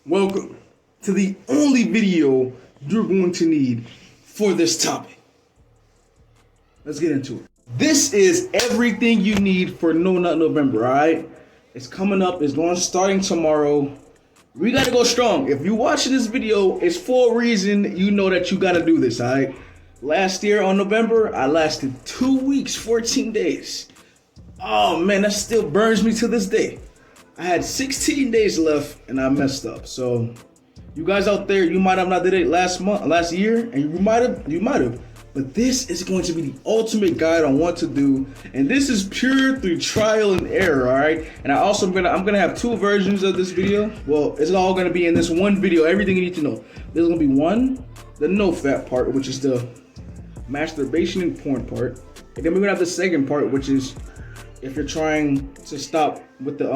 Welcome to the only video you're going to need for this topic. Let's get into it. This is everything you need for No Nut November, alright? It's coming up, it's going starting tomorrow. We gotta go strong. If you're watching this video, it's for a reason. You know that you gotta do this, alright? Last year on November, I lasted 2 weeks, 14 days. Oh man, that still burns me to this day. I had 16 days left and I messed up. So you guys out there, you might have not did it last year, and you might have. But this is going to be the ultimate guide on what to do. And this is pure through trial and error, all right? And I'm gonna have two versions of this video. Well, it's all gonna be in this one video, everything you need to know. There's gonna be one, the no fap part, which is the masturbation and porn part. And then we're gonna have the second part, which is if you're trying to stop with the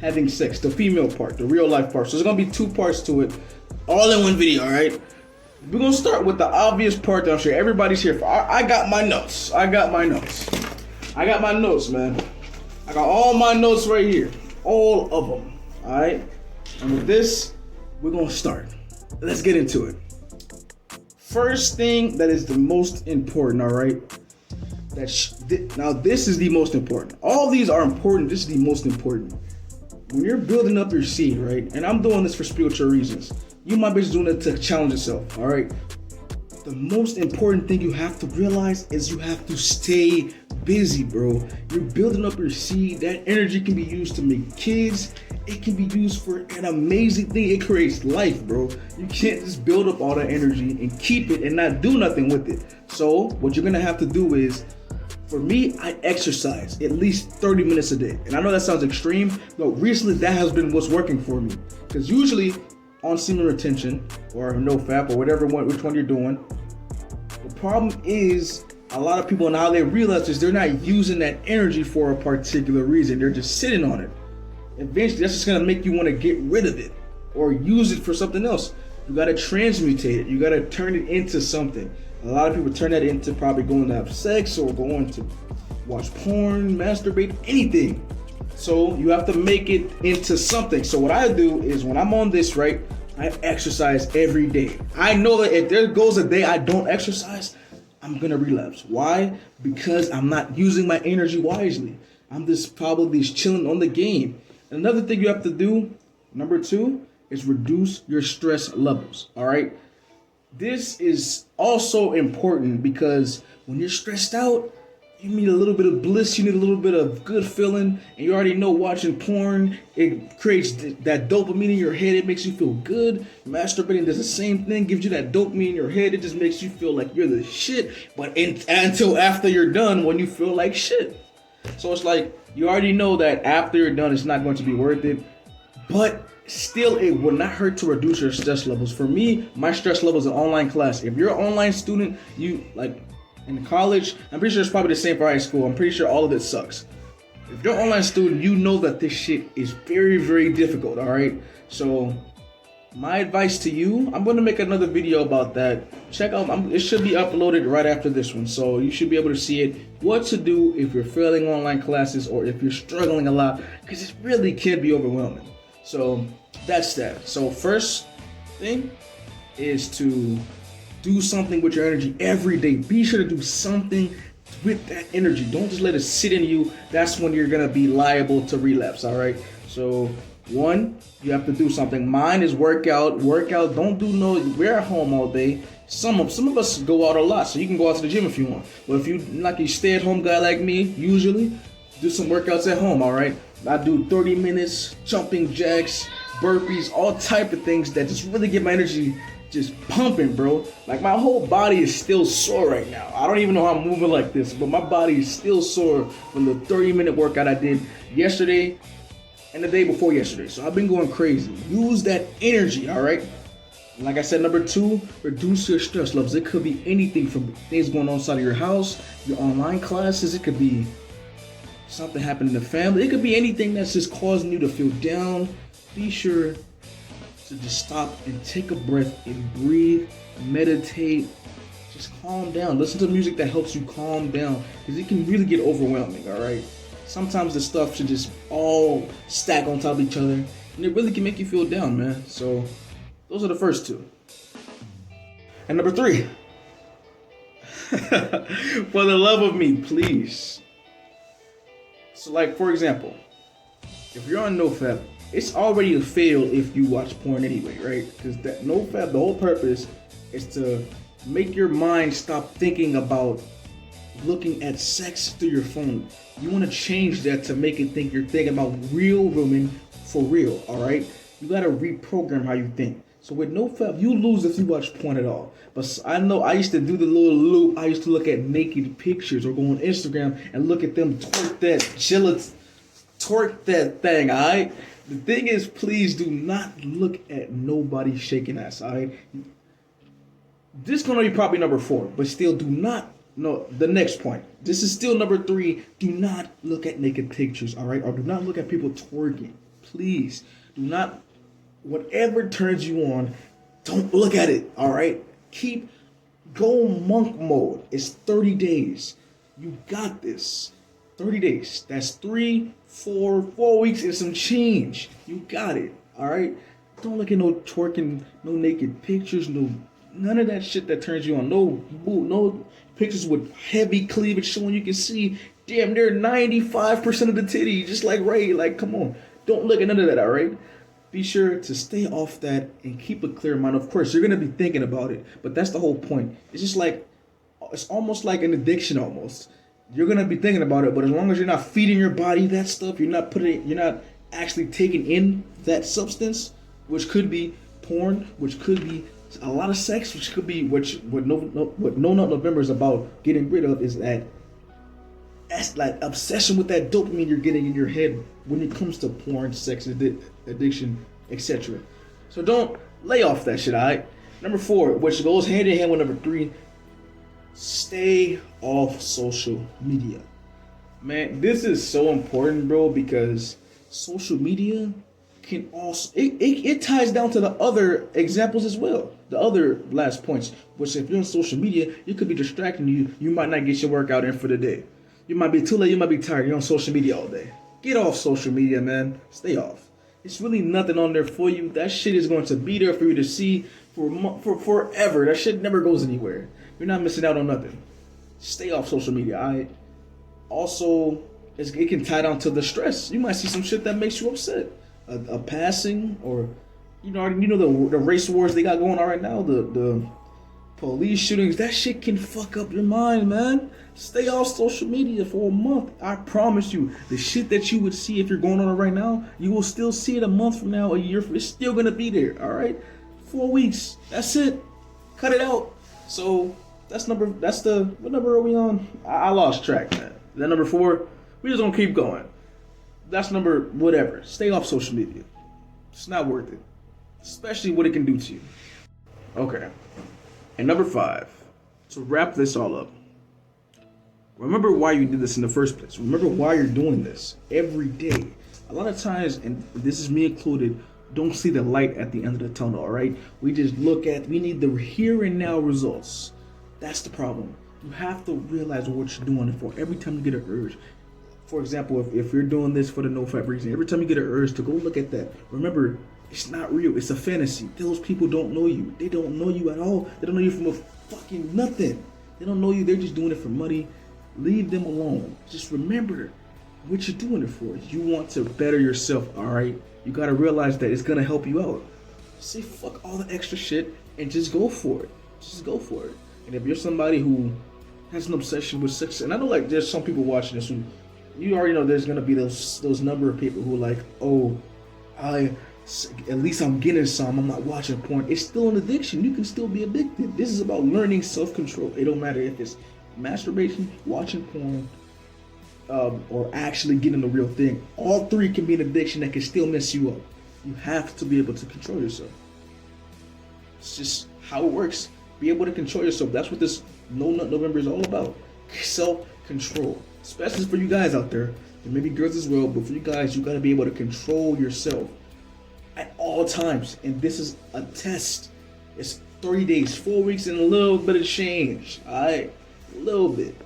having sex, the female part, the real life part. So there's gonna be two parts to it, all in one video, all right? We're gonna start with the obvious part that I'm sure everybody's here for. I got my notes, man. I got all my notes right here, all of them, all right? And with this, we're gonna start. Let's get into it. First thing that is the most important, all right? Now this is the most important. All these are important. This is the most important. When you're building up your seed, right? And I'm doing this for spiritual reasons. You might be just doing it to challenge yourself, all right? The most important thing you have to realize is you have to stay busy, bro. You're building up your seed. That energy can be used to make kids. It can be used for an amazing thing. It creates life, bro. You can't just build up all that energy and keep it and not do nothing with it. So what you're gonna have to do is, for me, I exercise at least 30 minutes a day. And I know that sounds extreme, but recently that has been what's working for me. Because usually on semen retention or no fap or which one you're doing, the problem is a lot of people now they realize is they're not using that energy for a particular reason. They're just sitting on it. Eventually that's just gonna make you want to get rid of it or use it for something else. You gotta transmutate it. You gotta turn it into something. A lot of people turn that into probably going to have sex or going to watch porn, masturbate, anything. So you have to make it into something. So what I do is when I'm on this, right, I exercise every day. I know that if there goes a day I don't exercise, I'm gonna relapse. Why? Because I'm not using my energy wisely. I'm just probably chilling on the game. Another thing you have to do, number 2, is reduce your stress levels, all right? This is also important because when you're stressed out, you need a little bit of bliss, you need a little bit of good feeling, and you already know watching porn, it creates that dopamine in your head, it makes you feel good. Masturbating does the same thing, gives you that dopamine in your head, it just makes you feel like you're the shit, but until after you're done when you feel like shit. So it's like, you already know that after you're done, it's not going to be worth it, but still, it will not hurt to reduce your stress levels. For me, my stress levels in online class. If you're an online student, you like in college, I'm pretty sure it's probably the same for high school. I'm pretty sure all of it sucks. If you're an online student, you know that this shit is very, very difficult, all right? So my advice to you, I'm going to make another video about that. Check out, it should be uploaded right after this one. So you should be able to see it, what to do if you're failing online classes or if you're struggling a lot, because it really can be overwhelming. So that's that. So first thing is to do something with your energy every day. Be sure to do something with that energy. Don't just let it sit in you. That's when you're gonna be liable to relapse, all right? So 1, you have to do something. Mine is workout. Don't do we're at home all day. Some of us go out a lot, so you can go out to the gym if you want. But if you like a stay-at-home guy like me, usually do some workouts at home, all right? I do 30 minutes, jumping jacks, burpees, all type of things that just really get my energy just pumping, bro. Like my whole body is still sore right now. I don't even know how I'm moving like this, but my body is still sore from the 30-minute workout I did yesterday and the day before yesterday. So I've been going crazy. Use that energy, all right? And like I said, number 2, reduce your stress levels. It could be anything from things going on inside of your house, your online classes. It could be something happened in the family. It could be anything that's just causing you to feel down. Be sure to just stop and take a breath and breathe, meditate, just calm down. Listen to music that helps you calm down because it can really get overwhelming, all right? Sometimes the stuff should just all stack on top of each other and it really can make you feel down, man. So those are the first two. And number three, for the love of me, please. So like, for example, if you're on NoFap, it's already a fail if you watch porn anyway, right? Because that NoFap, the whole purpose is to make your mind stop thinking about looking at sex through your phone. You want to change that to make it think you're thinking about real women for real, alright? You gotta reprogram how you think. So with NoFap, you lose if you watch porn at all. But I know I used to do the little loop. I used to look at naked pictures or go on Instagram and look at them twerk that thing, alright? The thing is, please do not look at nobody shaking ass, alright? This is gonna be probably number 4, but still do not. No, the next point. This is still number 3. Do not look at naked pictures, alright? Or do not look at people twerking. Please. Do not. Whatever turns you on, don't look at it, alright? Go monk mode. It's 30 days. You got this. 30 days. That's 4 weeks and some change. You got it, alright? Don't look at no twerking, no naked pictures, none of that shit that turns you on. No pictures with heavy cleavage showing you can see damn near 95% of the titty, just like Ray. Like, come on. Don't look at none of that, alright? Be sure to stay off that and keep a clear mind. Of course, you're going to be thinking about it, but that's the whole point. It's just like, it's almost like an addiction almost. You're going to be thinking about it, but as long as you're not feeding your body that stuff, you're not actually taking in that substance, which could be porn, which could be a lot of sex, which could be what No Nut November is about getting rid of, is that's like obsession with that dopamine you're getting in your head when it comes to porn, sex, addiction, etc. So don't lay off that shit, alright? Number 4, which goes hand in hand with number 3, stay off social media. Man, this is so important, bro, because social media can also, it ties down to the other examples as well. The other last points, which if you're on social media, it could be distracting you. You might not get your workout in for the day. You might be too late, you might be tired, you're on social media all day. Get off social media, man. Stay off. It's really nothing on there for you. That shit is going to be there for you to see for forever. That shit never goes anywhere. You're not missing out on nothing. Stay off social media, alright? Also, it can tie down to the stress. You might see some shit that makes you upset. A passing, or the race wars they got going on right now, the police shootings, that shit can fuck up your mind, man. Stay off social media for a month. I promise you, the shit that you would see if you're going on it right now, you will still see it a month from now, a year from, it's still gonna be there, alright? 4 weeks. That's it. Cut it out. So what number are we on? I lost track, man. Is that number 4? We just gonna keep going. That's number whatever. Stay off social media. It's not worth it. Especially what it can do to you. Okay. And number 5, to wrap this all up, remember why you did this in the first place. Remember why you're doing this every day. A lot of times, and this is me included, don't see the light at the end of the tunnel, alright? We need the here and now results. That's the problem. You have to realize what you're doing it for every time you get an urge. For example, if you're doing this for the NoFap reason, every time you get an urge to go look at that, remember, it's not real. It's a fantasy. Those people don't know you. They don't know you at all. They don't know you from a fucking nothing. They don't know you. They're just doing it for money. Leave them alone. Just remember what you're doing it for. You want to better yourself, all right? You got to realize that it's going to help you out. Say fuck all the extra shit and just go for it. Just go for it. And if you're somebody who has an obsession with sex, and I know like there's some people watching this who, you already know there's going to be those number of people who are like, oh, at least I'm getting some, I'm not watching porn. It's still an addiction. You can still be addicted. This is about learning self-control. It don't matter if it's masturbation, watching porn, or actually getting the real thing. All 3 can be an addiction that can still mess you up. You have to be able to control yourself. It's just how it works. Be able to control yourself. That's what this No Nut November is all about. Self-control. Especially for you guys out there, and maybe girls as well, but for you guys, you gotta be able to control yourself at all times. And this is a test. It's 30 days, 4 weeks, and a little bit of change. Alright? A little bit.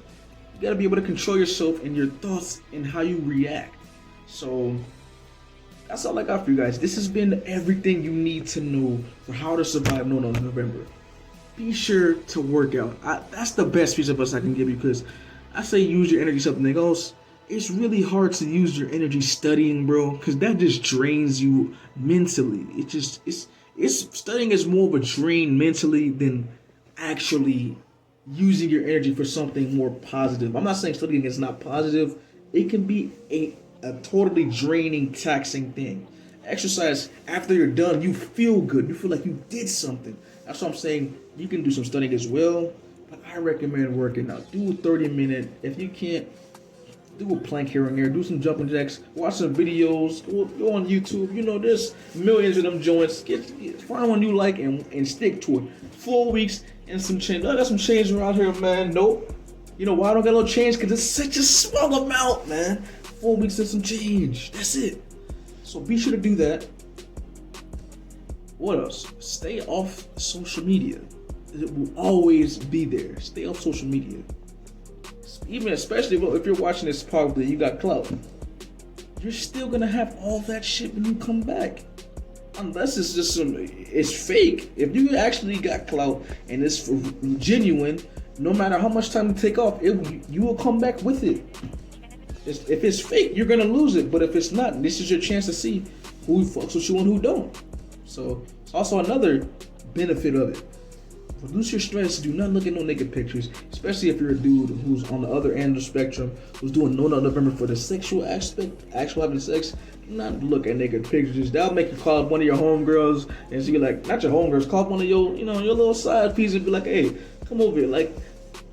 You gotta be able to control yourself and your thoughts and how you react. So that's all I got for you guys. This has been everything you need to know for how to survive No Nut November. Be sure to work out. That's the best piece of advice I can give you, because I say use your energy something else. It's really hard to use your energy studying, bro, because that just drains you mentally. It's studying is more of a drain mentally than actually using your energy for something more positive. I'm not saying studying is not positive. It can be a totally draining, taxing thing. Exercise, after you're done, you feel good. You feel like you did something. That's what I'm saying. You can do some studying as well, but I recommend working out. Do a 30-minute. If you can't, do a plank here and there. Do some jumping jacks. Watch some videos. Go on YouTube. You know, there's millions of them joints. Find one you like and stick to it. 4 weeks and some change. I got some change around here, man. Nope. You know why I don't got no change? Because it's such a small amount, man. 4 weeks and some change. That's it. So be sure to do that. What else? Stay off social media. It will always be there. Stay off social media. Even especially if you're watching this probably you got clout. You're still gonna have all that shit when you come back. Unless it's just it's fake. If you actually got clout and it's genuine, no matter how much time you take off, you will come back with it. If it's fake, you're gonna lose it. But if it's not, this is your chance to see who fucks with you and who don't. So it's also another benefit of it. Reduce your stress. Do not look at no naked pictures, especially if you're a dude who's on the other end of the spectrum, who's doing No Nut November for the sexual aspect, actual having sex. Do not look at naked pictures. That'll make you call up one of your homegirls and she be like, not your homegirls, call up one of your, your little side pieces and be like, hey, come over here. Like,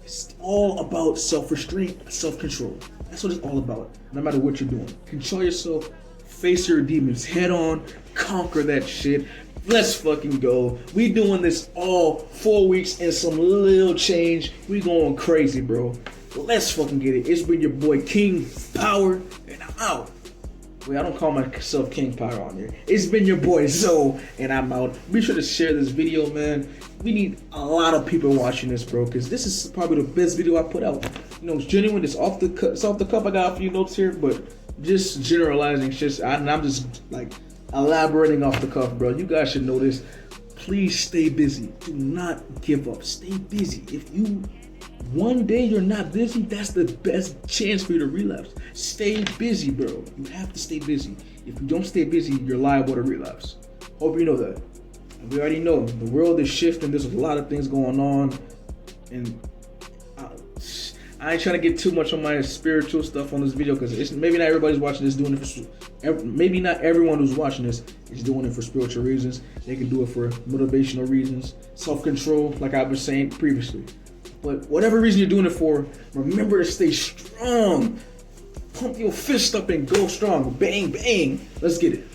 it's all about self-restraint, self-control. That's what it's all about. No matter what you're doing, control yourself, face your demons head on, conquer that shit. Let's fucking go. We doing this all 4 weeks and some little change. We going crazy, bro. Let's fucking get it. It's been your boy King Power, and I'm out. Wait, I don't call myself King Power on here. It's been your boy Zoe, and I'm out. Be sure to share this video, man. We need a lot of people watching this, bro, because this is probably the best video I put out. It's genuine. It's off the cuff. I got a few notes here, but just generalizing shit. I'm just like elaborating off the cuff, bro. You guys should know this. Please stay busy. Do not give up. Stay busy. If you one day you're not busy, that's the best chance for you to relapse. Stay busy, bro. You have to stay busy. If you don't stay busy, you're liable to relapse. Hope you know that. We already know the world is shifting. There's a lot of things going on, and I ain't trying to get too much on my spiritual stuff on this video because it's maybe not everybody's watching this doing it for. Maybe not everyone who's watching this is doing it for spiritual reasons. They can do it for motivational reasons, self-control, like I was saying previously. But whatever reason you're doing it for, remember to stay strong. Pump your fist up and go strong. Bang, bang. Let's get it.